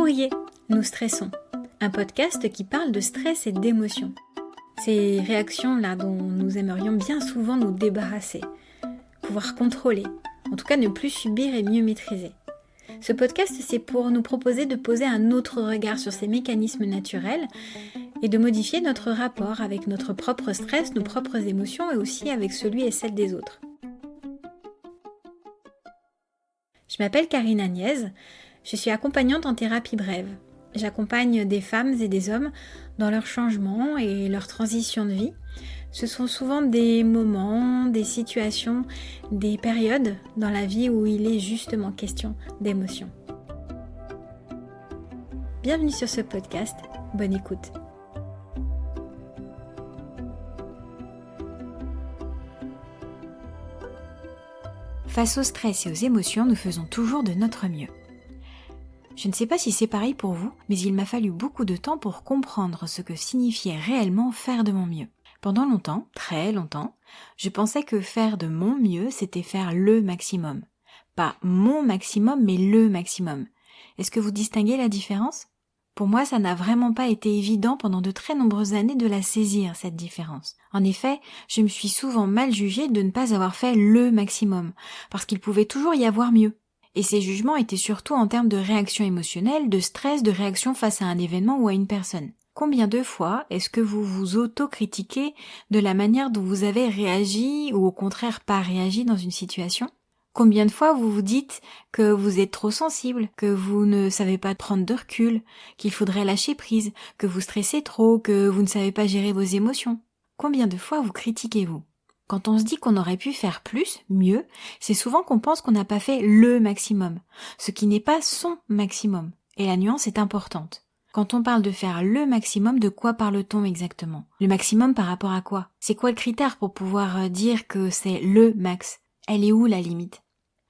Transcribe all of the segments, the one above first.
courrier, nous stressons. Un podcast qui parle de stress et d'émotions. Ces réactions-là dont nous aimerions bien souvent nous débarrasser, pouvoir contrôler, en tout cas ne plus subir et mieux maîtriser. Ce podcast, c'est pour nous proposer de poser un autre regard sur ces mécanismes naturels et de modifier notre rapport avec notre propre stress, nos propres émotions et aussi avec celui et celle des autres. Je m'appelle Karine Agnès, je suis accompagnante en thérapie brève. J'accompagne des femmes et des hommes dans leur changement et leur transition de vie. Ce sont souvent des moments, des situations, des périodes dans la vie où il est justement question d'émotions. Bienvenue sur ce podcast, bonne écoute. Face au stress et aux émotions, nous faisons toujours de notre mieux. Je ne sais pas si c'est pareil pour vous, mais il m'a fallu beaucoup de temps pour comprendre ce que signifiait réellement faire de mon mieux. Pendant longtemps, très longtemps, je pensais que faire de mon mieux, c'était faire le maximum. Pas mon maximum, mais le maximum. Est-ce que vous distinguez la différence ? Pour moi, ça n'a vraiment pas été évident pendant de très nombreuses années de la saisir, cette différence. En effet, je me suis souvent mal jugée de ne pas avoir fait le maximum, parce qu'il pouvait toujours y avoir mieux. Et ces jugements étaient surtout en termes de réaction émotionnelle, de stress, de réaction face à un événement ou à une personne. Combien de fois est-ce que vous vous auto-critiquez de la manière dont vous avez réagi ou au contraire pas réagi dans une situation ? Combien de fois vous vous dites que vous êtes trop sensible, que vous ne savez pas prendre de recul, qu'il faudrait lâcher prise, que vous stressez trop, que vous ne savez pas gérer vos émotions ? Combien de fois vous critiquez-vous ? Quand on se dit qu'on aurait pu faire plus, mieux, c'est souvent qu'on pense qu'on n'a pas fait le maximum, ce qui n'est pas son maximum. Et la nuance est importante. Quand on parle de faire le maximum, de quoi parle-t-on exactement ? Le maximum par rapport à quoi ? C'est quoi le critère pour pouvoir dire que c'est le max ? Elle est où la limite ?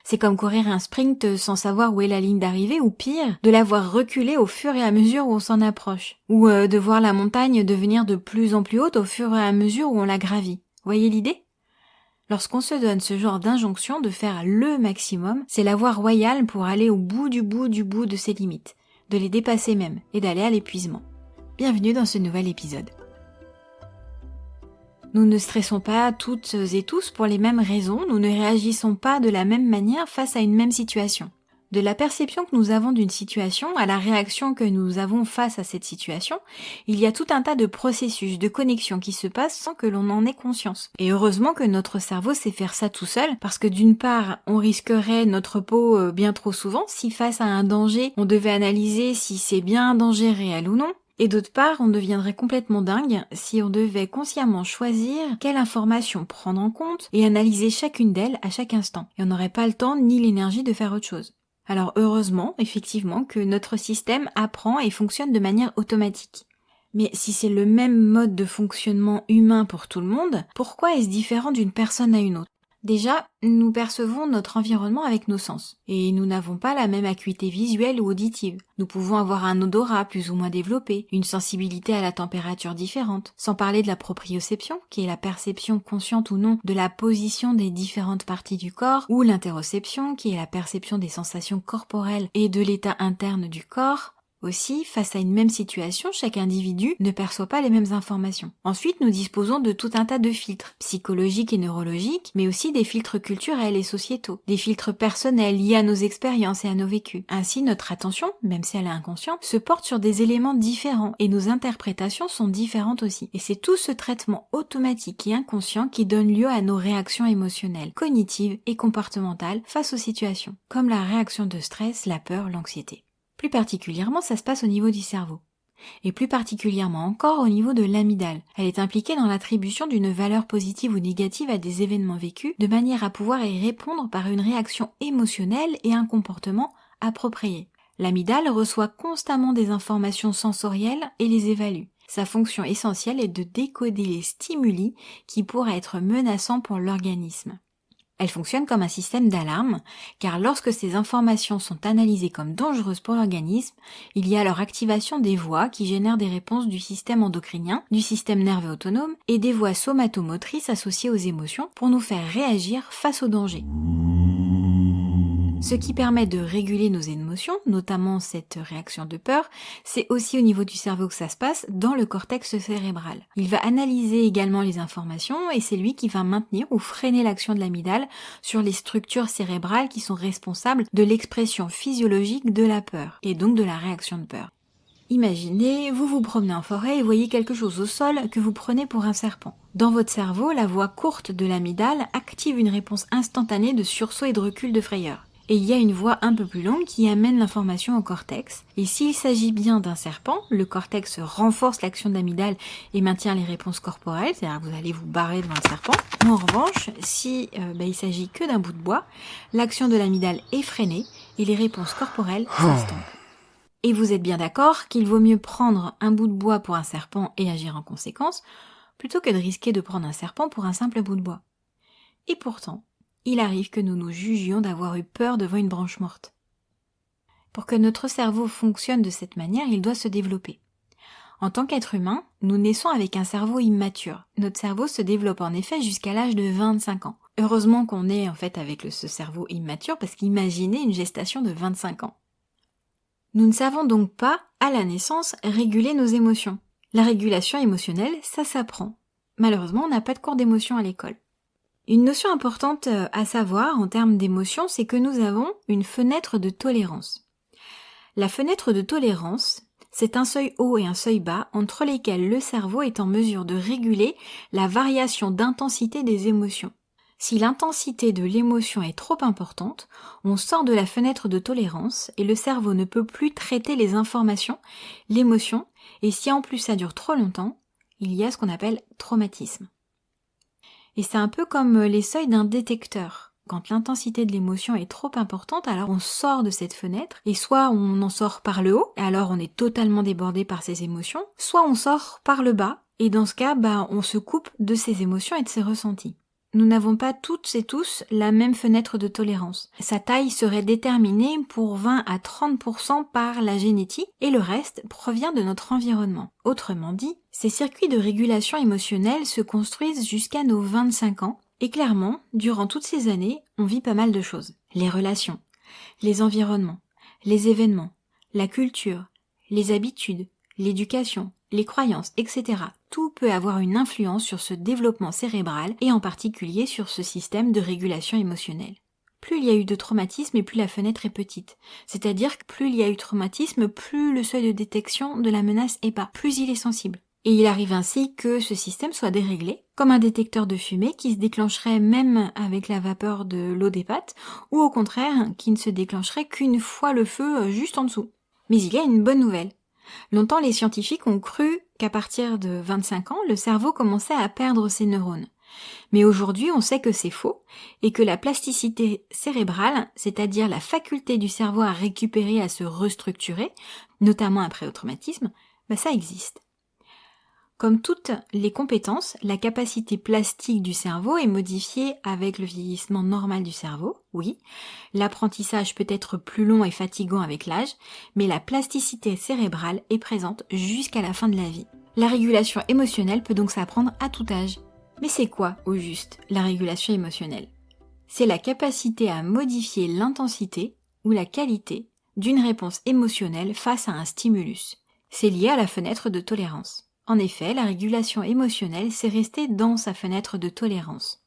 C'est comme courir un sprint sans savoir où est la ligne d'arrivée ou pire, de la voir reculer au fur et à mesure où on s'en approche. Ou de voir la montagne devenir de plus en plus haute au fur et à mesure où on la gravit. Voyez l'idée ? Lorsqu'on se donne ce genre d'injonction de faire le maximum, c'est la voie royale pour aller au bout de ses limites, de les dépasser même et d'aller à l'épuisement. Bienvenue dans ce nouvel épisode. Nous ne stressons pas toutes et tous pour les mêmes raisons, nous ne réagissons pas de la même manière face à une même situation. De la perception que nous avons d'une situation à la réaction que nous avons face à cette situation, il y a tout un tas de processus, de connexions qui se passent sans que l'on en ait conscience. Et heureusement que notre cerveau sait faire ça tout seul, parce que d'une part, on risquerait notre peau bien trop souvent si face à un danger, on devait analyser si c'est bien un danger réel ou non. Et d'autre part, on deviendrait complètement dingue si on devait consciemment choisir quelle information prendre en compte et analyser chacune d'elles à chaque instant. Et on n'aurait pas le temps ni l'énergie de faire autre chose. Alors heureusement, effectivement, que notre système apprend et fonctionne de manière automatique. Mais si c'est le même mode de fonctionnement humain pour tout le monde, pourquoi est-ce différent d'une personne à une autre ? Déjà, nous percevons notre environnement avec nos sens, et nous n'avons pas la même acuité visuelle ou auditive. Nous pouvons avoir un odorat plus ou moins développé, une sensibilité à la température différente, sans parler de la proprioception, qui est la perception consciente ou non de la position des différentes parties du corps, ou l'interoception, qui est la perception des sensations corporelles et de l'état interne du corps. Aussi, face à une même situation, chaque individu ne perçoit pas les mêmes informations. Ensuite, nous disposons de tout un tas de filtres, psychologiques et neurologiques, mais aussi des filtres culturels et sociétaux, des filtres personnels liés à nos expériences et à nos vécus. Ainsi, notre attention, même si elle est inconsciente, se porte sur des éléments différents et nos interprétations sont différentes aussi. Et c'est tout ce traitement automatique et inconscient qui donne lieu à nos réactions émotionnelles, cognitives et comportementales face aux situations, comme la réaction de stress, la peur, l'anxiété. Plus particulièrement, ça se passe au niveau du cerveau. Et plus particulièrement encore au niveau de l'amygdale. Elle est impliquée dans l'attribution d'une valeur positive ou négative à des événements vécus, de manière à pouvoir y répondre par une réaction émotionnelle et un comportement approprié. L'amygdale reçoit constamment des informations sensorielles et les évalue. Sa fonction essentielle est de décoder les stimuli qui pourraient être menaçants pour l'organisme. Elle fonctionne comme un système d'alarme, car lorsque ces informations sont analysées comme dangereuses pour l'organisme, il y a alors activation des voies qui génèrent des réponses du système endocrinien, du système nerveux autonome et des voies somatomotrices associées aux émotions pour nous faire réagir face au danger. Ce qui permet de réguler nos émotions, notamment cette réaction de peur, c'est aussi au niveau du cerveau que ça se passe, dans le cortex cérébral. Il va analyser également les informations et c'est lui qui va maintenir ou freiner l'action de l'amygdale sur les structures cérébrales qui sont responsables de l'expression physiologique de la peur et donc de la réaction de peur. Imaginez, vous vous promenez en forêt et voyez quelque chose au sol que vous prenez pour un serpent. Dans votre cerveau, la voix courte de l'amygdale active une réponse instantanée de sursaut et de recul de frayeur. Et il y a une voix un peu plus longue qui amène l'information au cortex. Et s'il s'agit bien d'un serpent, le cortex renforce l'action de l'amygdale et maintient les réponses corporelles, c'est-à-dire que vous allez vous barrer devant le serpent. En revanche, si il s'agit que d'un bout de bois, l'action de l'amygdale est freinée et les réponses corporelles s'estompent. Et vous êtes bien d'accord qu'il vaut mieux prendre un bout de bois pour un serpent et agir en conséquence, plutôt que de risquer de prendre un serpent pour un simple bout de bois. Et pourtant, il arrive que nous nous jugions d'avoir eu peur devant une branche morte. Pour que notre cerveau fonctionne de cette manière, il doit se développer. En tant qu'être humain, nous naissons avec un cerveau immature. Notre cerveau se développe en effet jusqu'à l'âge de 25 ans. Heureusement qu'on est en fait avec ce cerveau immature, parce qu'imaginez une gestation de 25 ans. Nous ne savons donc pas, à la naissance, réguler nos émotions. La régulation émotionnelle, ça s'apprend. Malheureusement, on n'a pas de cours d'émotion à l'école. Une notion importante à savoir en termes d'émotion, c'est que nous avons une fenêtre de tolérance. La fenêtre de tolérance, c'est un seuil haut et un seuil bas entre lesquels le cerveau est en mesure de réguler la variation d'intensité des émotions. Si l'intensité de l'émotion est trop importante, on sort de la fenêtre de tolérance et le cerveau ne peut plus traiter les informations, l'émotion, et si en plus ça dure trop longtemps, il y a ce qu'on appelle traumatisme. Et c'est un peu comme les seuils d'un détecteur. Quand l'intensité de l'émotion est trop importante, alors on sort de cette fenêtre, et soit on en sort par le haut, et alors on est totalement débordé par ces émotions, soit on sort par le bas, et dans ce cas, on se coupe de ces émotions et de ses ressentis. Nous n'avons pas toutes et tous la même fenêtre de tolérance. Sa taille serait déterminée pour 20 à 30% par la génétique et le reste provient de notre environnement. Autrement dit, ces circuits de régulation émotionnelle se construisent jusqu'à nos 25 ans et clairement, durant toutes ces années, on vit pas mal de choses. Les relations, les environnements, les événements, la culture, les habitudes, l'éducation, les croyances, etc. Tout peut avoir une influence sur ce développement cérébral et en particulier sur ce système de régulation émotionnelle. Plus il y a eu de traumatisme et plus la fenêtre est petite. C'est-à-dire que plus il y a eu de traumatisme, plus le seuil de détection de la menace est bas, plus il est sensible. Et il arrive ainsi que ce système soit déréglé, comme un détecteur de fumée qui se déclencherait même avec la vapeur de l'eau des pâtes, ou au contraire, qui ne se déclencherait qu'une fois le feu juste en dessous. Mais il y a une bonne nouvelle. Longtemps, les scientifiques ont cru qu'à partir de 25 ans, le cerveau commençait à perdre ses neurones. Mais aujourd'hui, on sait que c'est faux et que la plasticité cérébrale, c'est-à-dire la faculté du cerveau à récupérer, à se restructurer, notamment après le traumatisme, ça existe. Comme toutes les compétences, la capacité plastique du cerveau est modifiée avec le vieillissement normal du cerveau, oui. L'apprentissage peut être plus long et fatigant avec l'âge, mais la plasticité cérébrale est présente jusqu'à la fin de la vie. La régulation émotionnelle peut donc s'apprendre à tout âge. Mais c'est quoi, au juste, la régulation émotionnelle ? C'est la capacité à modifier l'intensité ou la qualité d'une réponse émotionnelle face à un stimulus. C'est lié à la fenêtre de tolérance. En effet, la régulation émotionnelle, c'est rester dans sa fenêtre de tolérance.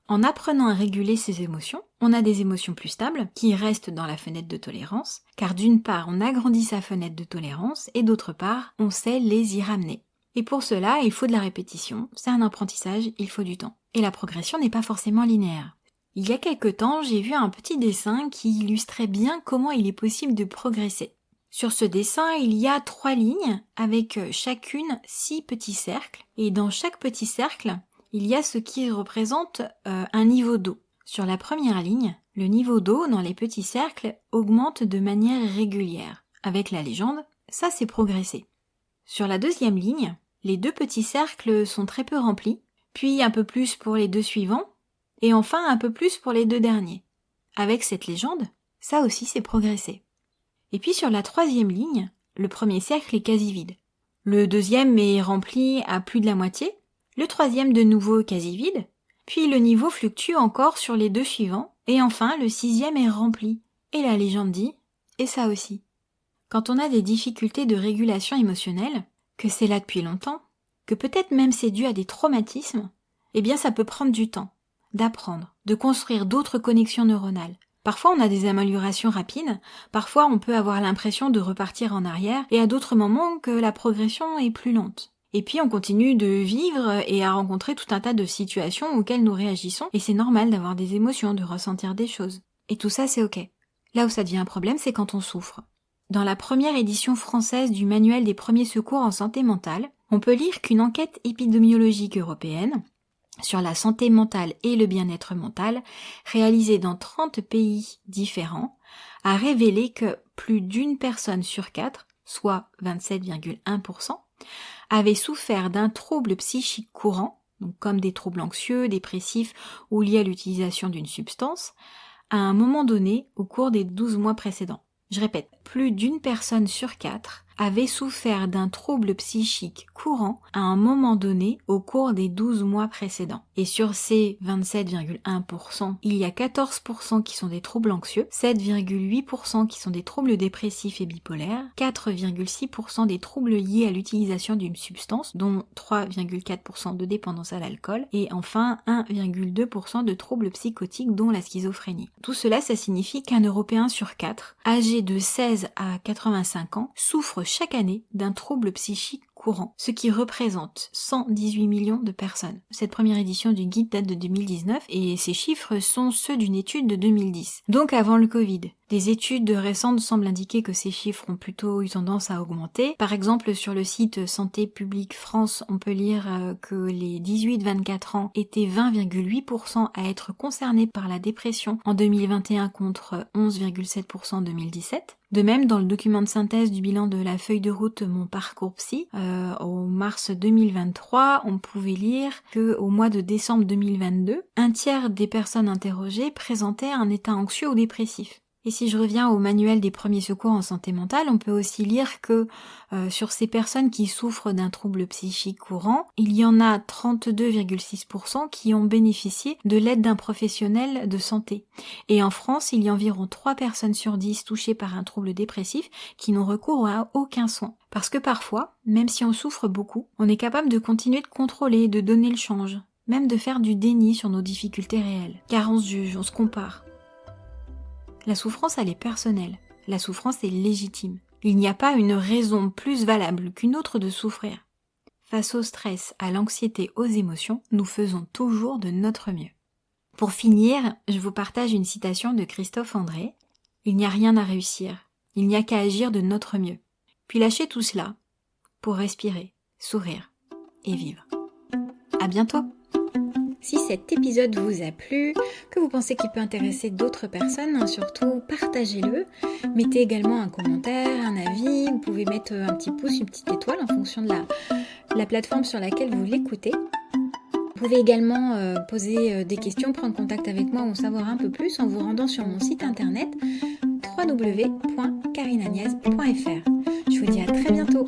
En apprenant à réguler ses émotions, on a des émotions plus stables qui restent dans la fenêtre de tolérance, car d'une part, on agrandit sa fenêtre de tolérance et d'autre part, on sait les y ramener. Et pour cela, il faut de la répétition, c'est un apprentissage, il faut du temps. Et la progression n'est pas forcément linéaire. Il y a quelque temps, j'ai vu un petit dessin qui illustrait bien comment il est possible de progresser. Sur ce dessin, il y a 3 lignes avec chacune 6 petits cercles. Et dans chaque petit cercle, il y a ce qui représente un niveau d'eau. Sur la première ligne, le niveau d'eau dans les petits cercles augmente de manière régulière. Avec la légende, ça c'est progresser. Sur la deuxième ligne, les 2 petits cercles sont très peu remplis, puis un peu plus pour les 2 suivants, et enfin un peu plus pour les 2 derniers. Avec cette légende, ça aussi c'est progresser. Et puis sur la 3e ligne, le premier cercle est quasi vide. Le 2e est rempli à plus de la moitié, le 3e de nouveau quasi vide, puis le niveau fluctue encore sur les 2 suivants, et enfin le 6e est rempli. Et la légende dit, et ça aussi. Quand on a des difficultés de régulation émotionnelle, que c'est là depuis longtemps, que peut-être même c'est dû à des traumatismes, eh bien ça peut prendre du temps, d'apprendre, de construire d'autres connexions neuronales. Parfois on a des améliorations rapides, parfois on peut avoir l'impression de repartir en arrière, et à d'autres moments que la progression est plus lente. Et puis on continue de vivre et à rencontrer tout un tas de situations auxquelles nous réagissons, et c'est normal d'avoir des émotions, de ressentir des choses. Et tout ça c'est ok. Là où ça devient un problème, c'est quand on souffre. Dans la première édition française du Manuel des premiers secours en santé mentale, on peut lire qu'une enquête épidémiologique européenne sur la santé mentale et le bien-être mental, réalisée dans 30 pays différents, a révélé que plus d'une personne sur 4, soit 27,1%, avait souffert d'un trouble psychique courant, donc comme des troubles anxieux, dépressifs ou liés à l'utilisation d'une substance, à un moment donné au cours des 12 mois précédents. Je répète, plus d'une personne sur 4 avait souffert d'un trouble psychique courant à un moment donné au cours des 12 mois précédents. Et sur ces 27,1%, il y a 14% qui sont des troubles anxieux, 7,8% qui sont des troubles dépressifs et bipolaires, 4,6% des troubles liés à l'utilisation d'une substance, dont 3,4% de dépendance à l'alcool, et enfin 1,2% de troubles psychotiques, dont la schizophrénie. Tout cela, ça signifie qu'un Européen sur 4, âgé de 16 à 85 ans, souffre chaque année d'un trouble psychique courant, ce qui représente 118 millions de personnes. Cette première édition du guide date de 2019 et ces chiffres sont ceux d'une étude de 2010, donc avant le Covid. Des études récentes semblent indiquer que ces chiffres ont plutôt eu tendance à augmenter. Par exemple, sur le site Santé publique France, on peut lire que les 18-24 ans étaient 20,8% à être concernés par la dépression en 2021 contre 11,7% en 2017. De même, dans le document de synthèse du bilan de la feuille de route Mon parcours psy, au mars 2023, on pouvait lire que au mois de décembre 2022, un tiers des personnes interrogées présentaient un état anxieux ou dépressif. Et si je reviens au manuel des premiers secours en santé mentale, on peut aussi lire que sur ces personnes qui souffrent d'un trouble psychique courant, il y en a 32,6% qui ont bénéficié de l'aide d'un professionnel de santé. Et en France, il y a environ 3 personnes sur 10 touchées par un trouble dépressif qui n'ont recours à aucun soin. Parce que parfois, même si on souffre beaucoup, on est capable de continuer de contrôler, de donner le change, même de faire du déni sur nos difficultés réelles. Car on se juge, on se compare. La souffrance, elle est personnelle. La souffrance est légitime. Il n'y a pas une raison plus valable qu'une autre de souffrir. Face au stress, à l'anxiété, aux émotions, nous faisons toujours de notre mieux. Pour finir, je vous partage une citation de Christophe André. Il n'y a rien à réussir. Il n'y a qu'à agir de notre mieux. Puis lâcher tout cela pour respirer, sourire et vivre. À bientôt! Si cet épisode vous a plu, que vous pensez qu'il peut intéresser d'autres personnes, surtout partagez-le. Mettez également un commentaire, un avis, vous pouvez mettre un petit pouce, une petite étoile en fonction de la plateforme sur laquelle vous l'écoutez. Vous pouvez également poser des questions, prendre contact avec moi ou en savoir un peu plus en vous rendant sur mon site internet www.karinagnès.fr. Je vous dis à très bientôt.